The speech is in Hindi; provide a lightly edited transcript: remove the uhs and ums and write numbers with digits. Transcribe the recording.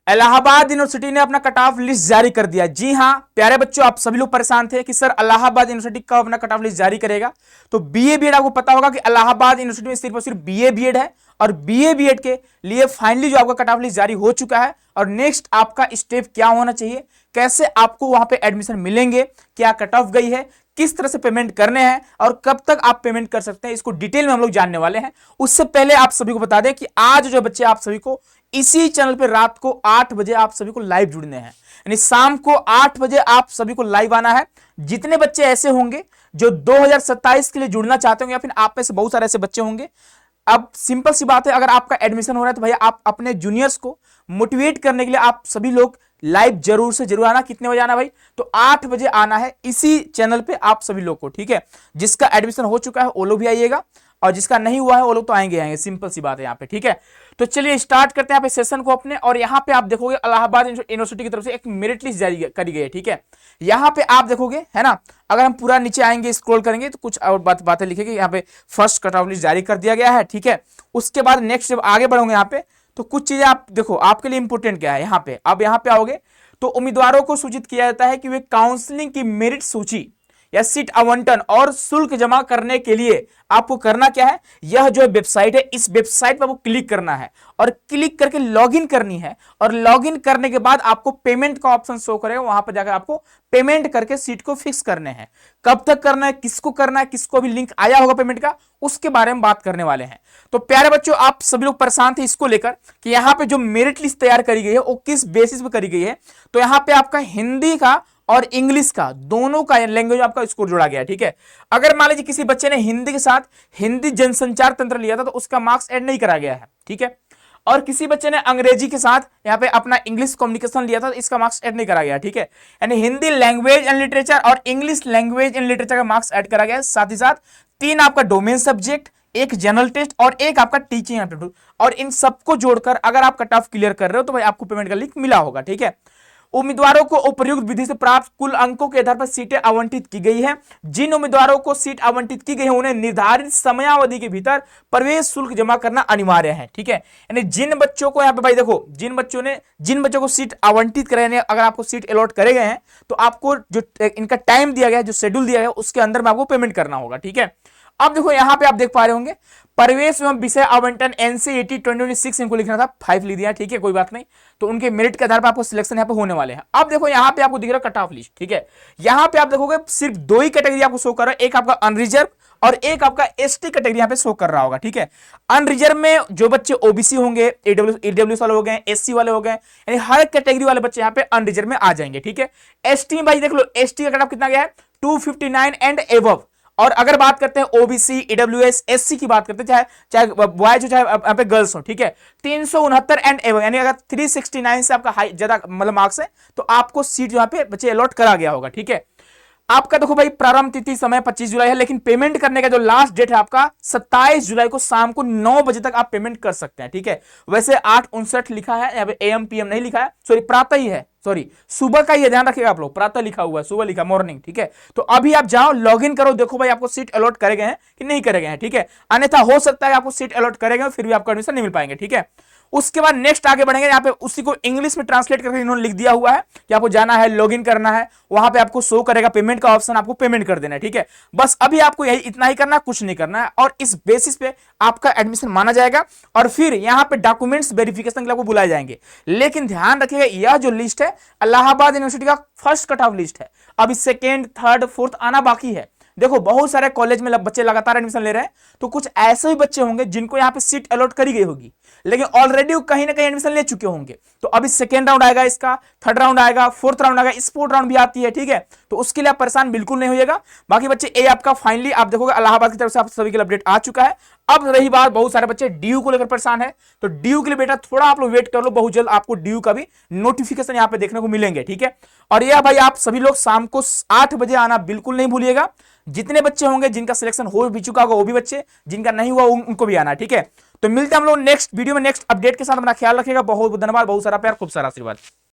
इलाहाबाद यूनिवर्सिटी ने अपना कट ऑफ लिस्ट जारी कर दिया। जी हां प्यारे बच्चों, आप सभी लोग परेशान थे कि सर इलाहाबाद यूनिवर्सिटी कब अपना कट ऑफ लिस्ट जारी करेगा। तो बीए बीएड आपको पता होगा कि इलाहाबाद यूनिवर्सिटी में सिर्फ और सिर्फ बीए बीएड है, और बीए बीएड के लिए फाइनली जो आपका कट ऑफ लिस्ट जारी हो चुका है। और नेक्स्ट आपका स्टेप क्या होना चाहिए, कैसे आपको वहां पे एडमिशन मिलेंगे, क्या कट ऑफ गई है, किस तरह से पेमेंट करने हैं और कब तक आप पेमेंट कर सकते हैं, इसको डिटेल में हम लोग जानने वाले हैं। उससे पहले आप सभी को बता दें कि आज जो बच्चे आप सभी को इसी चैनल पे रात को 8 बजे आप सभी को लाइव जुड़ने हैं, यानी शाम को 8 बजे आप सभी को लाइव आना है। जितने बच्चे ऐसे होंगे जो 2027 के लिए जुड़ना चाहते होंगे, या फिर आप में से बहुत सारे ऐसे बच्चे होंगे, अब सिंपल सी बात है, अगर आपका एडमिशन हो रहा है तो भैया आप अपने जूनियर्स को मोटिवेट करने के लिए आप सभी लोग लाइव जरूर से जरूर आना। कितने बजे आना भाई, तो 8 बजे आना है इसी चैनल पे आप सभी लोग को, ठीक है। जिसका एडमिशन हो चुका है वो लोग भी आइएगा, और जिसका नहीं हुआ है वो लोग तो आएंगे, सिंपल सी बात है यहाँ पे, ठीक है। तो चलिए स्टार्ट करते हैं यहाँ पे सेशन को अपने। और यहाँ पे आप देखोगे इलाहाबाद यूनिवर्सिटी की तरफ से एक मेरिट लिस्ट जारी करी गई है, ठीक है। यहाँ पे आप देखोगे, है ना, अगर हम पूरा नीचे आएंगे स्क्रॉल करेंगे तो कुछ और बातें लिखेगी। यहाँ पे फर्स्ट कट ऑफ लिस्ट जारी कर दिया गया है, ठीक है। उसके बाद नेक्स्ट जब आगे बढ़ोगे यहाँ पे तो कुछ चीजें आप देखो आपके लिए इंपोर्टेंट क्या है। यहाँ पे अब यहाँ पे आओगे तो उम्मीदवारों को सूचित किया जाता है कि वे काउंसलिंग की मेरिट सूची या सीट आवंटन और शुल्क जमा करने के लिए आपको करना क्या है, यह जो वेबसाइट है इस वेबसाइट पर आपको क्लिक करना है और क्लिक करके लॉगिन करनी है। और लॉगिन करने के बाद आपको पेमेंट का ऑप्शन शो करेगा, वहां पर जाकर आपको पेमेंट करके सीट को फिक्स करने हैं। कब तक करना है, किसको करना है, किसको भी लिंक आया होगा पेमेंट का, उसके बारे में बात करने वाले हैं। तो प्यारे बच्चों, आप सभी लोग परेशान थे इसको लेकर कि यहाँ पे जो मेरिट लिस्ट तैयार करी गई है वो किस बेसिस पे करी गई है। तो यहाँ पे आपका हिंदी का और इंग्लिश का दोनों का लैंग्वेज आपका स्कोर जोड़ा गया है, ठीक है। अगर मान लीजिए किसी बच्चे ने हिंदी के साथ हिंदी जनसंचार तंत्र लिया था तो उसका मार्क्स ऐड नहीं करा गया है, ठीक है। और किसी बच्चे ने अंग्रेजी के साथ यहाँ पे अपना इंग्लिश कम्युनिकेशन लिया था तो इसका मार्क्स ऐड नहीं करा गया, ठीक है। यानी हिंदी लैंग्वेज एंड लिटरेचर और इंग्लिश लैंग्वेज एंड लिटरेचर का मार्क्स ऐड करा गया है। साथ ही साथ 3 आपका डोमेन सब्जेक्ट, एक जनरल टेस्ट और एक आपका टीचिंग एप्टीट्यूड, और इन सबको जोड़कर अगर आप कट ऑफ क्लियर कर रहे हो तो भाई आपको पेमेंट का लिंक मिला होगा, ठीक है। उम्मीदवारों को उपयुक्त विधि से प्राप्त कुल अंकों के आधार पर सीटें आवंटित की गई है। जिन उम्मीदवारों को सीट आवंटित की गई है उन्हें निर्धारित समयावधि के भीतर प्रवेश शुल्क जमा करना अनिवार्य है, ठीक है। यानी जिन बच्चों को यहाँ पे भाई देखो, जिन बच्चों को सीट आवंटित करे, अगर आपको सीट अलॉट करे गए हैं तो आपको जो इनका टाइम दिया गया है, जो शेड्यूल दिया गया है, उसके अंदर में आपको पेमेंट करना होगा, ठीक है। अब देखो यहाँ पे आप देख पा रहे होंगे प्रवेश एवं विषय आवंटन एनसीईटी 2026 इनको लिखना था, 5 लिख दिया, ठीक है, कोई बात नहीं। तो उनके मेरिट के आधार पर आपको सिलेक्शन यहाँ पे होने वाले हैं। अब देखो यहाँ पे आपको दिख रहा है कट ऑफ लिस्ट, ठीक है। यहाँ पे आप देखोगे सिर्फ 2 ही कैटेगरी आपको शो कर रहा है, एक आपका अनरिजर्व और एक आपका एसटी कैटेगरी यहाँ पे शो कर रहा होगा, ठीक है। अनरिजर्व में जो बच्चे ओबीसी होंगे, ईडब्ल्यूएस वाले हो गए, एससी वाले हो गए, यानी हर कैटेगरी वाले बच्चे यहाँ पे अनरिजर्व में आ जाएंगे, ठीक है। एसटी में भाई देख लो, एसटी का कट ऑफ कितना गया है, 259 एंड एबव। और अगर बात करते हैं ओबीसी, ईडब्ल्यूएस, एससी की बात करते हैं, चाहे बॉयज हो चाहे यहाँ पे गर्ल्स हो, ठीक है, 369 एंड एबव, यानी अगर 369 से आपका हाई ज्यादा मतलब मार्क्स है तो आपको सीट यहाँ पे बच्चे अलॉट करा गया होगा, ठीक है। आपका देखो भाई प्रारंभ तिथि समय 25 जुलाई है, लेकिन पेमेंट करने का जो लास्ट डेट है आपका 27 जुलाई को शाम को 9 बजे तक आप पेमेंट कर सकते हैं, ठीक है। वैसे 8:59 लिखा है, यहाँ पे एम पीएम नहीं लिखा है, सॉरी प्रातः ही है, सॉरी सुबह का ही ध्यान रखिएगा आप लोग, प्रातः लिखा हुआ है, सुबह लिखा मॉर्निंग, ठीक है। तो अभी आप जाओ लॉगिन करो, देखो भाई आपको सीट अलॉट करे गए हैं कि नहीं करे गए हैं, ठीक है। अन्यथा हो सकता है आपको सीट अलॉट करे गए फिर भी आपको एडमिशन नहीं मिल पाएंगे, ठीक है। उसके बाद नेक्स्ट आगे बढ़ेंगे, यहाँ पे उसी को इंग्लिश में ट्रांसलेट करके इन्होंने लिख दिया हुआ है कि आपको जाना है, लॉगिन करना है, वहां पे आपको शो करेगा पेमेंट का ऑप्शन, आपको पेमेंट कर देना है, ठीक है। बस अभी आपको यही इतना ही करना है, कुछ नहीं करना है, और इस बेसिस पे आपका एडमिशन माना जाएगा। और फिर यहाँ पे डॉक्यूमेंट्स वेरिफिकेशन के लिए आपको बुलाए जाएंगे। लेकिन ध्यान रखिएगा यह जो लिस्ट है इलाहाबाद यूनिवर्सिटी का फर्स्ट कट ऑफ लिस्ट है, अभी सेकेंड, थर्ड, फोर्थ आना बाकी है। देखो बहुत सारे कॉलेज में बच्चे लगातार एडमिशन ले रहे हैं, तो कुछ ऐसे भी बच्चे होंगे जिनको यहाँ पे सीट अलॉट करी गई होगी, लेकिन ऑलरेडी कहीं ना कहीं एडमिशन ले चुके होंगे। तो अभी सेकेंड राउंड आएगा, इसका थर्ड राउंड आएगा, फोर्थ राउंड आएगा, स्पोर्ट राउंड भी आती है, ठीक है। तो उसके लिए आप परेशान बिल्कुल नहीं होइएगा। बाकी बच्चे ये आपका फाइनली आप देखोगे इलाहाबाद की तरफ से आप सभी के लिए अपडेट आ चुका है। अब रही बात, बहुत सारे बच्चे ड्यू को लेकर परेशान है, तो ड्यू के लिए बेटा थोड़ा आप लोग वेट कर लो, बहुत जल्द आपको ड्यू का भी नोटिफिकेशन यहाँ पे देखने को मिलेंगे, ठीक है। और यह भाई आप सभी लोग शाम को 8 बजे आना बिल्कुल नहीं भूलिएगा। जितने बच्चे होंगे जिनका सिलेक्शन हो भी चुका होगा वो भी बच्चे, जिनका नहीं हुआ उनको भी आना, ठीक है। तो मिलते हैं हम लोग नेक्स्ट वीडियो में नेक्स्ट अपडेट के साथ। अपना ख्याल रखिएगा। बहुत बहुत धन्यवाद, बहुत सारा प्यार, खूब सारा आशीर्वाद।